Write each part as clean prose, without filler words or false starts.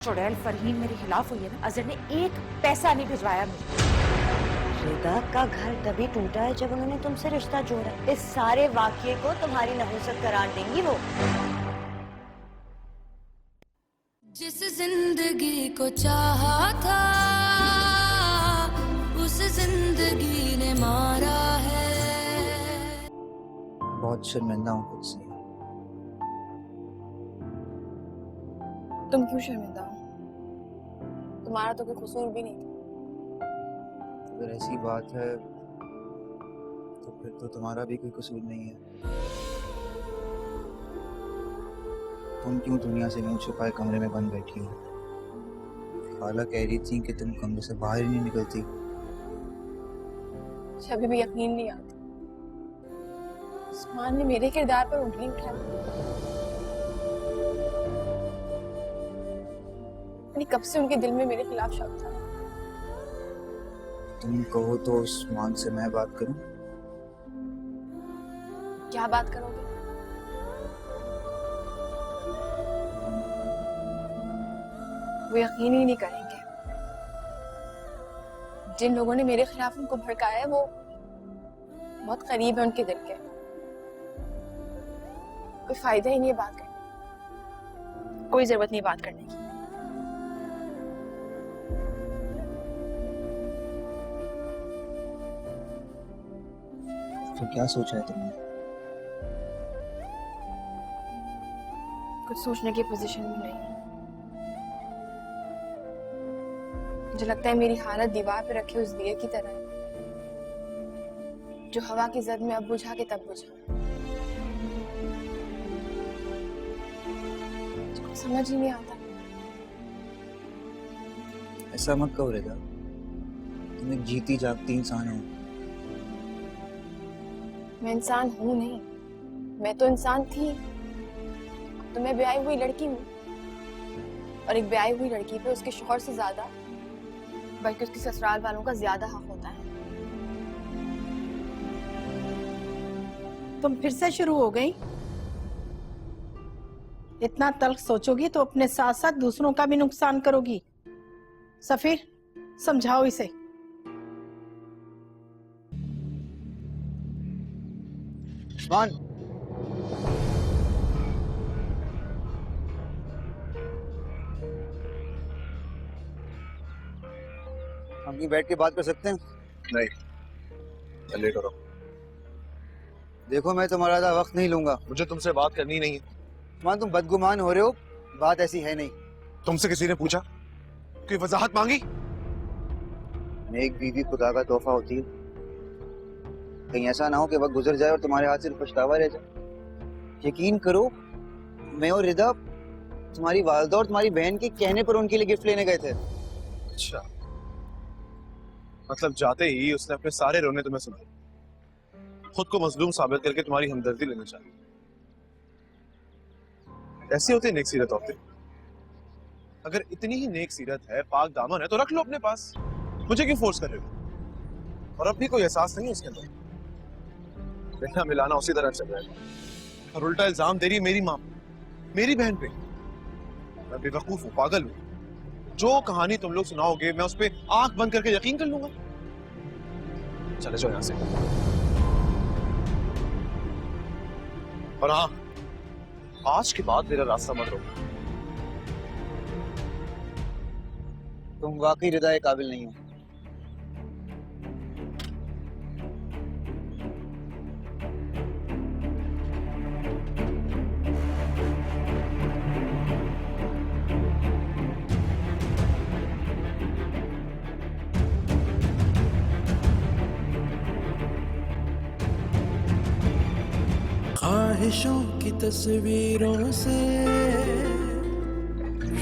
चुड़ैल फरहीन मेरे खिलाफ हुई है ना, अजहर ने एक पैसा नहीं भिजवाया मुझे। रिदा का घर तभी टूटा है जब उन्होंने तुमसे रिश्ता जोड़ा। इस सारे वाकये को तुम्हारी नहुसत करार देंगी वो। जिस जिंदगी को चाहा था उस जिंदगी ने मारा है। बहुत शर्मिंदा हूँ खुद से। तुम क्यों शर्मिंदा हो? तुम्हारा तो कोई कसूर भी नहीं था। अगर ऐसी बात है तो फिर तो तुम्हारा भी कोई कसूर नहीं है। तुम क्यों दुनिया से मुंह छुपाए कमरे में बंद बैठी हो? खाला कह रही थी कि तुम कमरे से बाहर ही नहीं निकलती। मुझे अभी भी यकीन नहीं आता। उस्मान ने मेरे किरदार पर उंगली उठाई। कब से उनके दिल में मेरे खिलाफ शक था। तुम कहो तो उस्मान से मैं बात करूं? क्या बात करोगे? वो यकीन ही नहीं करेंगे। जिन लोगों ने मेरे खिलाफ उनको भड़काया है वो बहुत करीब है उनके दिल के। कोई फायदा ही नहीं है बात करने, कोई जरूरत नहीं बात करने की। तो क्या सोचा है तुमने? कुछ सोचने की पोजीशन में नहीं। मुझे लगता है मेरी हालत दीवार पे रखे उस दिए की तरह है जो हवा की जद में अब बुझा के तब बुझा। कुछ समझ ही नहीं आता। ऐसा मत कहो रिदा, तुम एक जीती जागती इंसान हो। मैं इंसान हूं नहीं, मैं तो इंसान थी। तो मैं ब्याही हुई लड़की हूँ और एक ब्याही हुई लड़की पे उसके शौहर से ज्यादा बल्कि उसके ससुराल वालों का ज्यादा हक होता है। तुम फिर से शुरू हो गई? इतना तल्ख सोचोगी तो अपने साथ साथ दूसरों का भी नुकसान करोगी। सफीर, समझाओ इसे। उस्मान, हम भी बैठ के बात कर सकते हैं? नहीं, मैं लेट हो रहा हूँ। देखो मैं तुम्हारा ज़्यादा वक्त नहीं लूंगा। मुझे तुमसे बात करनी नहीं है। उस्मान, तुम बदगुमान हो रहे हो, बात ऐसी है नहीं। तुमसे किसी ने पूछा? कोई वजाहत मांगी? नेक बीवी खुदा का तोहफा होती है। कहीं ऐसा ना हो कि वक्त गुजर जाए और तुम्हारे हाथ से पछतावा रह जाए। यकीन करो, मैं और रिदा तुम्हारी वालिदा और तुम्हारी बहन के कहने पर उनके लिए गिफ्ट लेने गए थे। अच्छा, मतलब जाते ही उसने अपने सारे रोने तुम्हें सुनाए, खुद को मजलूम साबित करके तुम्हारी हमदर्दी लेना चाहिए। ऐसी होती नेक सीरत औरतें। अगर इतनी ही नेक सीरत है, पाक दामन है, तो रख लो अपने पास। मुझे क्यों फोर्स कर रहे हो? और अब भी कोई एहसास नहीं है उसके अंदर। रहना मिलाना उसी तरह चल रहा है और उल्टा इल्जाम दे रही है मेरी माँ, मेरी बहन पे। मैं बेवकूफ हूँ, पागल हूँ। जो कहानी तुम लोग सुनाओगे मैं उस पर आंख बंद करके यकीन कर लूंगा। चले जाओ यहाँ से। और हाँ, आज के बाद मेरा रास्ता मत रोकना। तुम वाकई रिदा के काबिल नहीं हो। ख्वाहिशों की तस्वीरों से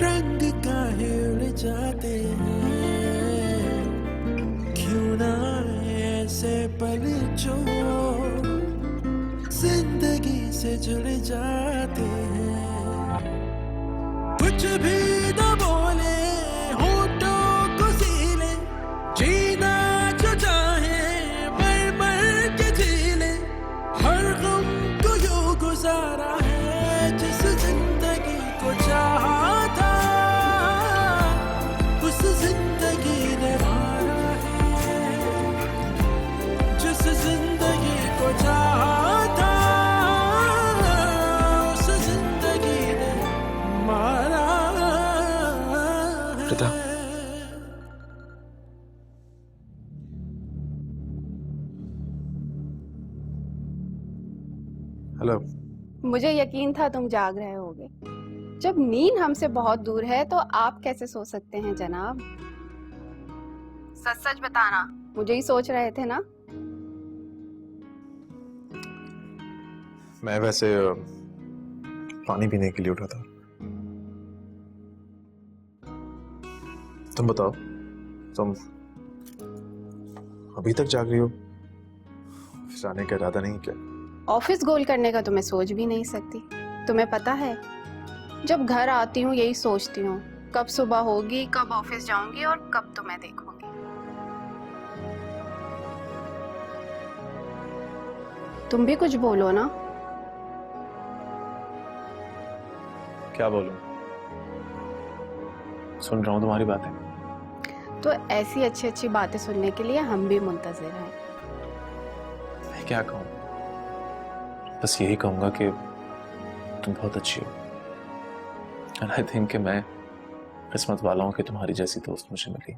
रंग काहे उड़ जाते हैं। क्यों ना ऐसे पल जो जिंदगी से जुड़ जाते हैं। कुछ भी न बोले होठों को सीले, जीना जो चाहे मर मर के झीले। हर गम को यूं गुजारा है जिस जिंदगी को चाहा था। रिदा, हेलो। मुझे यकीन था तुम जाग रहे होगे। जब नींद हमसे बहुत दूर है तो आप कैसे सो सकते हैं जनाब? सच सच बताना, मुझे ही सोच रहे थे ना? मैं वैसे पानी पीने के लिए उठा था। तुम बताओ, तुम अभी तक जाग रही हो? ऑफिस जाने का इरादा नहीं क्या? ऑफिस गोल करने का तो मैं सोच भी नहीं सकती। तुम्हें पता है, जब घर आती हूँ यही सोचती हूँ, कब सुबह होगी, कब ऑफिस जाऊंगी और कब तुम्हें देखूंगी। तुम भी कुछ बोलो ना। क्या बोलूं? सुन रहा हूँ तुम्हारी बातें। तो ऐसी अच्छी अच्छी बातें सुनने के लिए हम भी मुंतजिर हैं। मैं क्या कहूँ, बस यही कहूंगा कि तुम बहुत अच्छी हो। एंड आई थिंक कि मैं किस्मत वाला हूं कि तुम्हारी जैसी दोस्त मुझे मिली।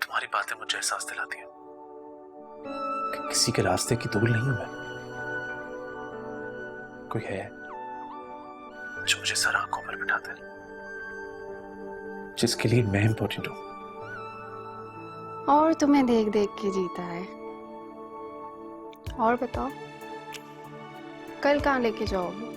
तुम्हारी बातें मुझे एहसास दिलाती हैं कि किसी के रास्ते की दूर नहीं हूं मैं। कोई है जो मुझे सर आंखों पर बिठाता है, जिसके लिए मैं इंपॉर्टेंट हूं। और तुम्हें देख देख के जीता है। और बताओ, कल कहाँ लेके जाओगे?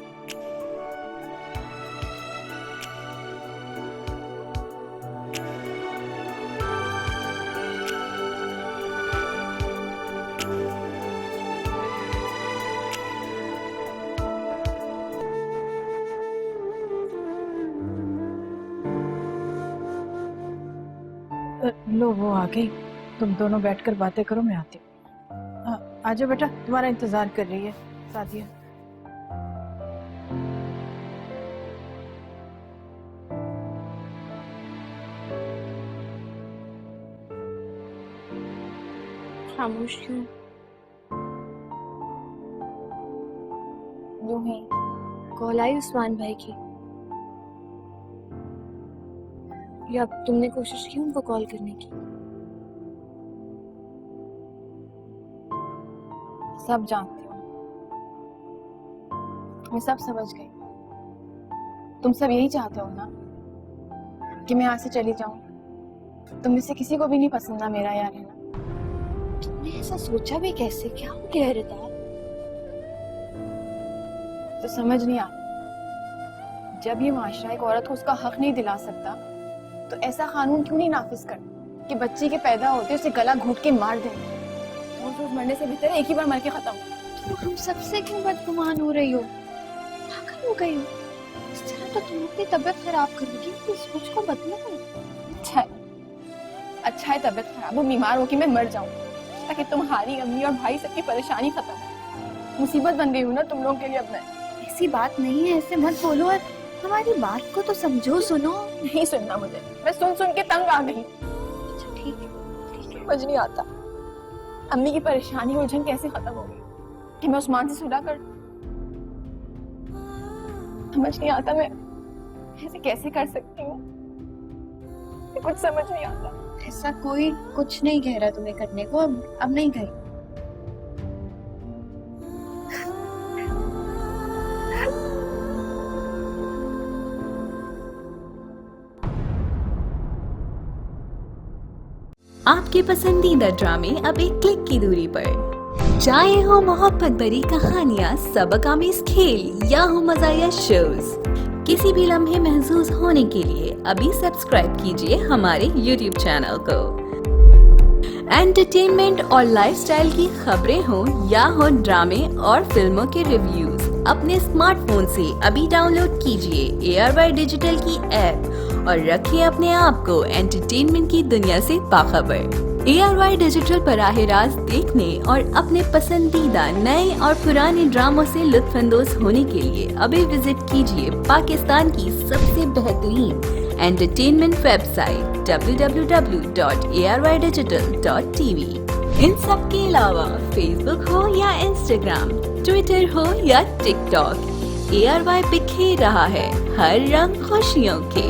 लो वो आ गई, तुम दोनों बैठकर बातें करो, मैं आती हूँ। आजा बेटा, तुम्हारा इंतजार कर रही है सादिया। खामोश क्यों? यूं ही कॉल आई उस्मान भाई की, या तुमने कोशिश की उनको कॉल करने की? सब जानती हूँ, मैं सब समझ गई। तुम सब यही चाहते हो ना कि मैं यहाँ से चली जाऊं? तुम में से किसी को भी नहीं पसंद ना मेरा यहाँ रहना। तुमने ऐसा सोचा भी कैसे? क्या हो गया रिदा? तो समझ नहीं आता, जब ये माशरा एक औरत को उसका हक नहीं दिला सकता तो ऐसा कानून क्यों नहीं नाफिज कर कि बच्ची के पैदा होते उसे गला घोट के मार दे। रोज मरने से बेहतर है एक ही बार मर के खत्म। तुम हम सबसे क्यों बदगुमान हो रही हो? पागल हो गई हो? इस तरह तो तुम अपनी तबीयत खराब करोगी, अपनी सोच को बदलो। अच्छा है तबीयत खराब हो, बीमार हो कि मैं मर जाऊं, ताकि तुम्हारी अम्मी और भाई सबकी परेशानी खत्म हो। मुसीबत बन गई हूँ ना तुम लोगों के लिए अब मैं। ऐसी बात नहीं है, ऐसे मत बोलो और हमारी बात को तो समझो, सुनो। नहीं सुनना मुझे, मैं सुन सुन के तंग आ गई। अच्छा ठीक है, समझ नहीं आता अम्मी की परेशानी उलझन कैसे खत्म हो गई कि मैं उस्मान से सुलह कर। समझ नहीं आता मैं ऐसे कैसे कर सकती हूँ, कुछ समझ नहीं आता। ऐसा कोई कुछ नहीं कह रहा तुम्हें करने को, अब नहीं कही। आपके पसंदीदा ड्रामे अब एक क्लिक की दूरी पर। चाहे हो मोहब्बत भरी कहानियाँ, सबक आमेज खेल या हो मज़ाया शोज, किसी भी लम्हे महसूस होने के लिए अभी सब्सक्राइब कीजिए हमारे YouTube चैनल को। एंटरटेनमेंट और लाइफस्टाइल की खबरें हो या हो ड्रामे और फिल्मों के रिव्यूज, अपने स्मार्टफोन से अभी डाउनलोड कीजिए ARY डिजिटल की ऐप और रखें अपने आप को एंटरटेनमेंट की दुनिया से बाखबर। ARY डिजिटल बराह रास्त देखने और अपने पसंदीदा नए और पुराने ड्रामों से लुत्फानंदोज होने के लिए अभी विजिट कीजिए पाकिस्तान की सबसे बेहतरीन एंटरटेनमेंट वेबसाइट www.arydigital.tv। इन सब के अलावा फेसबुक हो या इंस्टाग्राम, ट्विटर हो या टिकटॉक, ARY बिखेर रहा है हर रंग खुशियों के।